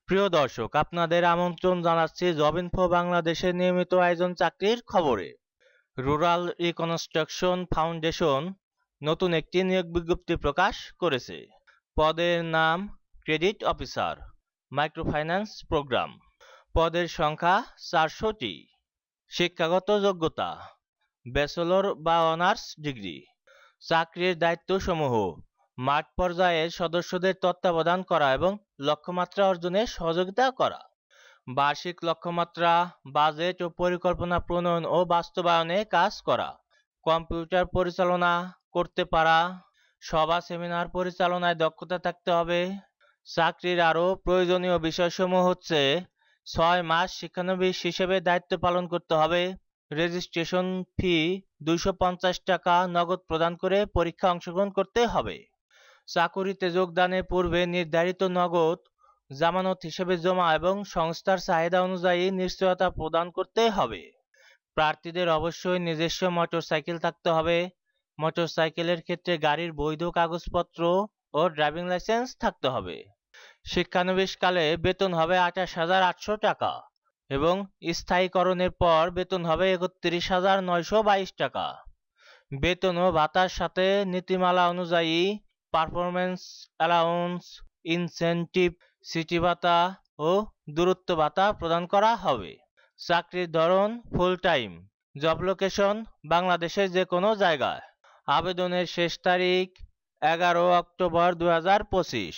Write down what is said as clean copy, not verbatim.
প্রিয় দর্শক, আপনাদের আমন্ত্রণ জানাচ্ছি জব ইনফো বাংলাদেশের নিয়মিত আয়োজন চাকরির খবরে। রুরাল রিকনস্ট্রাকশন ফাউন্ডেশন নতুন একটি নিয়োগ বিজ্ঞপ্তি প্রকাশ করেছে। পদের নাম ক্রেডিট অফিসার, মাইক্রোফাইন্যান্স প্রোগ্রাম। পদের সংখ্যা 400টি। শিক্ষাগত যোগ্যতা ব্যাচেলর বা অনার্স ডিগ্রি। চাকরির দায়িত্বসমূহ মাঠ পর্যায়ের সদস্যদের তত্ত্বাবধান করা এবং লক্ষ্যমাত্রা অর্জনে সহযোগিতা করা। বার্ষিক লক্ষ্যমাত্রা, বাজেট ও পরিকল্পনা প্রণয়ন ও বাস্তবায়নে কাজ করা। কম্পিউটার পরিচালনা করতে পারা। সভা সেমিনার পরিচালনায় দক্ষতা থাকতে হবে। চাকরির আরও প্রয়োজনীয় বিষয়সমূহ হচ্ছে 6 মাস শিক্ষানবিশ হিসেবে দায়িত্ব পালন করতে হবে। রেজিস্ট্রেশন ফি 250 টাকা নগদ প্রদান করে পরীক্ষা অংশগ্রহণ করতে হবে। চাকুরিতে যোগদানের পূর্বে নির্ধারিত নগদ জামানত হিসেবে জমা এবং সংস্থার চাহিদা অনুযায়ী নিশ্চয়তা প্রদান করতে হবে। প্রার্থীদের অবশ্যই নিজস্ব মোটরসাইকেল থাকতে হবে। মোটরসাইকেলের ক্ষেত্রে গাড়ির বৈধ কাগজপত্র ও ড্রাইভিং লাইসেন্স থাকতে হবে। শিক্ষানবিশকালে বেতন হবে 28,800 টাকা এবং স্থায়ীকরণের পর বেতন হবে 31,922 টাকা। বেতন ও ভাতার সাথে নীতিমালা অনুযায়ী পারফরমেন্স অ্যালাউন্স, ইনসেনটিভ, সিটি ভাতা ও দূরত্ব ভাতা প্রদান করা হবে। চাকরির ধরন ফুল টাইম। জব লোকেশন বাংলাদেশের যে কোনো জায়গায়। আবেদনের শেষ তারিখ 11 অক্টোবর 2025।